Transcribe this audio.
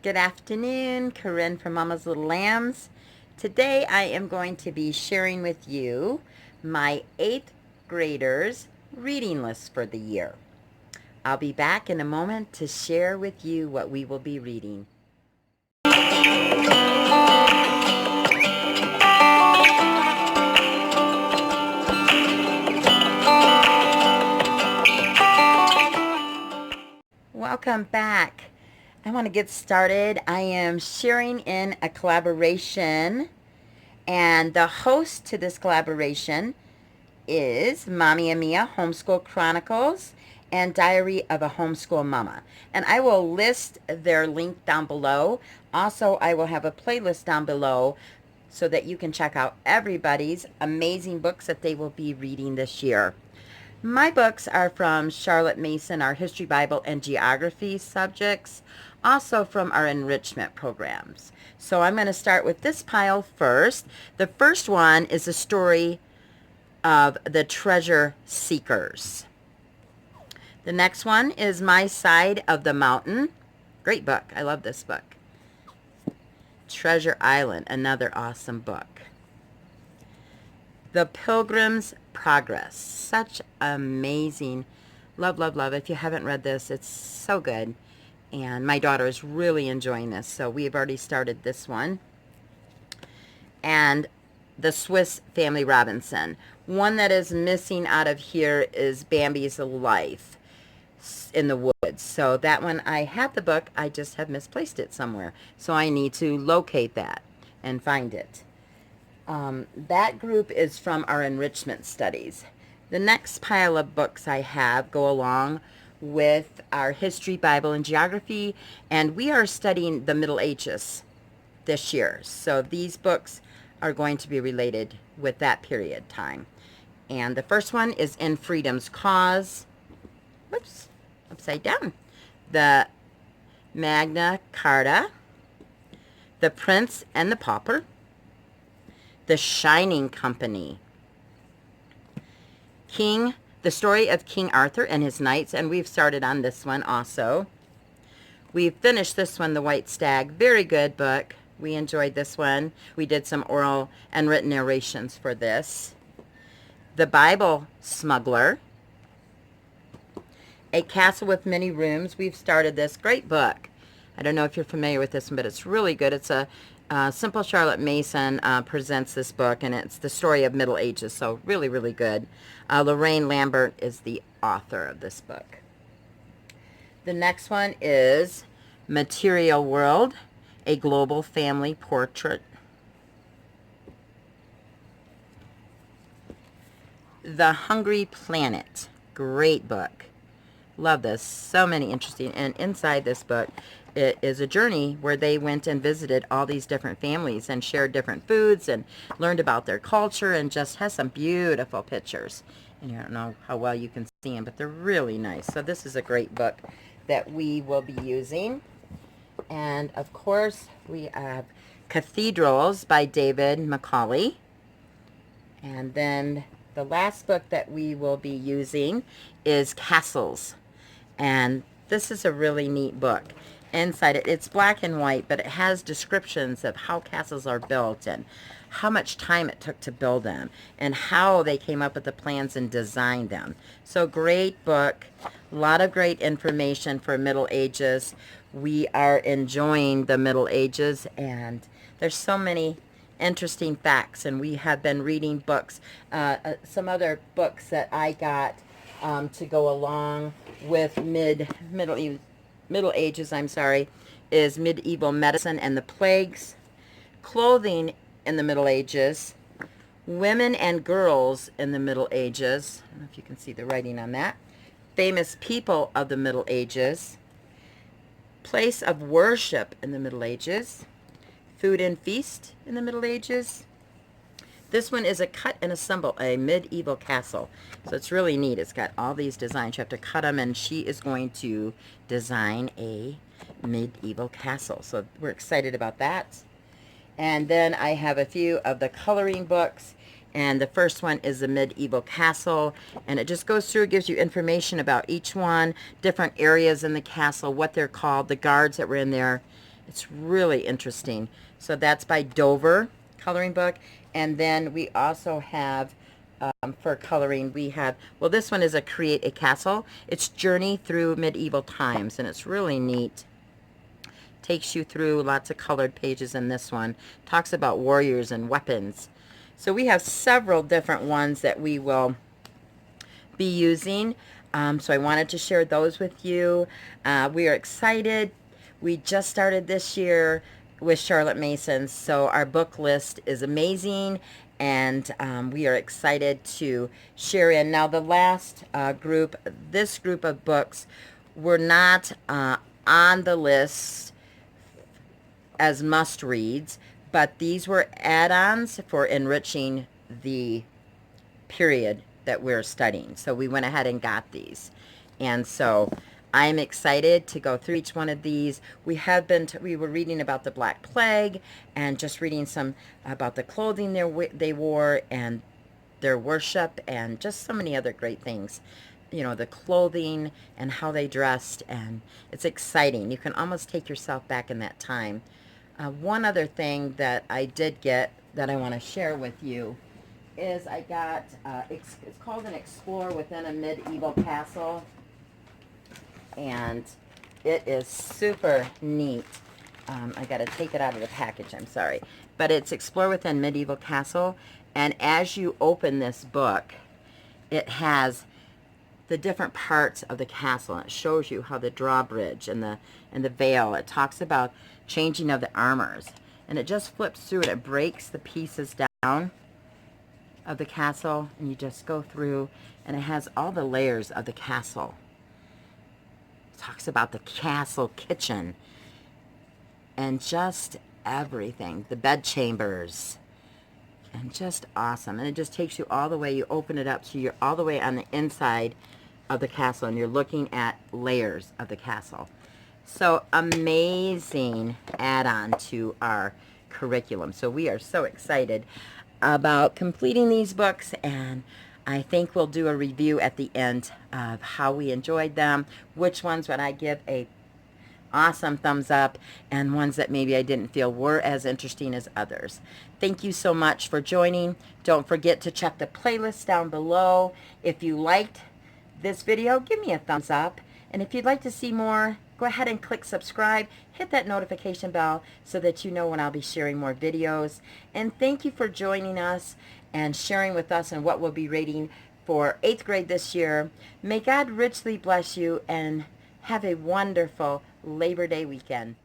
Good afternoon, Corinne from Mama's Little Lambs. Today I am going to be sharing with you my 8th graders reading list for the year. I'll be back in a moment to share with you what we will be reading. Welcome back. I want to get started. I am sharing in a collaboration, and the host to this collaboration is Mommy and Mia Homeschool Chronicles and Diary of a Homeschool Mama. And I will list their link down below. Also, I will have a playlist down below so that you can check out everybody's amazing books that they will be reading this year. My books are from Charlotte Mason, our History, Bible, and Geography subjects, also from our enrichment programs. So I'm going to start with this pile first. The first one is the story of the treasure seekers. The next one is My Side of the Mountain. Great book. I love this book. Treasure Island, another awesome book. The Pilgrim's Progress. Such amazing. Love, love, love. If you haven't read this, it's so good. And my daughter is really enjoying this, so we've already started this one. And The Swiss Family Robinson. One that is missing out of here is Bambi's Life in the Woods. So that one, I have the book, I just have misplaced it somewhere. So I need to locate that and find it. That group is from our enrichment studies. The next pile of books I have go along with our history, Bible, and geography, and we are studying the Middle Ages this year. So these books are going to be related with that period time. And the first one is In Freedom's Cause. Whoops, upside down. The Magna Carta. The Prince and the Pauper. The Shining Company. The story of King Arthur and his knights, and we've started on this one also. We've finished this one, The White Stag. Very good book. We enjoyed this one. We did some oral and written narrations for this. The Bible Smuggler. A Castle with Many Rooms. We've started this. Great book. I don't know if you're familiar with this one, but it's really good. It's a Simple Charlotte Mason presents this book, and it's the story of Middle Ages, so really, really good. Lorraine Lambert is the author of this book. The next one is Material World, A Global Family Portrait. The Hungry Planet, great book. Love this. So many interesting, and inside this book it is a journey where they went and visited all these different families and shared different foods and learned about their culture, and just has some beautiful pictures. And I don't know how well you can see them, but they're really nice. So this is a great book that we will be using. And of course we have Cathedrals by David Macaulay. And then the last book that we will be using is Castles. And this is a really neat book. Inside it, it's black and white, but it has descriptions of how castles are built and how much time it took to build them and how they came up with the plans and designed them. So great book, a lot of great information for Middle Ages. We are enjoying the Middle Ages, and there's so many interesting facts, and we have been reading books, some other books that I got to go along with Middle Ages, is Medieval Medicine and the Plagues, Clothing in the Middle Ages, Women and Girls in the Middle Ages. I don't know if you can see the writing on that. Famous People of the Middle Ages, Place of Worship in the Middle Ages, Food and Feast in the Middle Ages. This one is a cut and assemble, a medieval castle. So it's really neat. It's got all these designs. You have to cut them, and she is going to design a medieval castle. So we're excited about that. And then I have a few of the coloring books. And the first one is the medieval castle. And it just goes through, gives you information about each one, different areas in the castle, what they're called, the guards that were in there, It's really interesting. So that's by Dover coloring book. And then we also have, for coloring, we have, well, this one is a Create a Castle. It's Journey Through Medieval Times, and it's really neat. Takes you through lots of colored pages in this one. Talks about warriors and weapons. So we have several different ones that we will be using. So I wanted to share those with you. We are excited. We just started this year with Charlotte Masons, so our book list is amazing, and we are excited to share in. Now the last group, this group of books were not on the list as must-reads, but these were add-ons for enriching the period that we're studying. So we went ahead and got these. And so I'm excited to go through each one of these. We have been, we were reading about the Black Plague and just reading some about the clothing they wore and their worship and just so many other great things. You know, the clothing and how they dressed, and it's exciting. You can almost take yourself back in that time. One other thing that I did get that I want to share with you is I got, it's called an Explore Within a Medieval Castle, and it is super neat. I got to take it out of the package, I'm sorry. But it's Explore Within Medieval Castle, and as you open this book, it has the different parts of the castle. It shows you how the drawbridge and the veil. It talks about changing of the armors, and it just flips through it. It breaks the pieces down of the castle, and you just go through, and it has all the layers of the castle. It talks about the castle kitchen and just everything, the bed chambers, and just awesome. And it just takes you all the way. You open it up so you're all the way on the inside of the castle, and you're looking at layers of the castle. So amazing add-on to our curriculum. So we are so excited about completing these books, and I think we'll do a review at the end of how we enjoyed them, which ones would I give a awesome thumbs up, and ones that maybe I didn't feel were as interesting as others. Thank you so much for joining. Don't forget to check the playlist down below. If you liked this video, give me a thumbs up, and if you'd like to see more, go ahead and click subscribe. Hit that notification bell so that you know when I'll be sharing more videos. And thank you for joining us and sharing with us and what we'll be reading for 8th grade this year. May God richly bless you, and have a wonderful Labor Day weekend.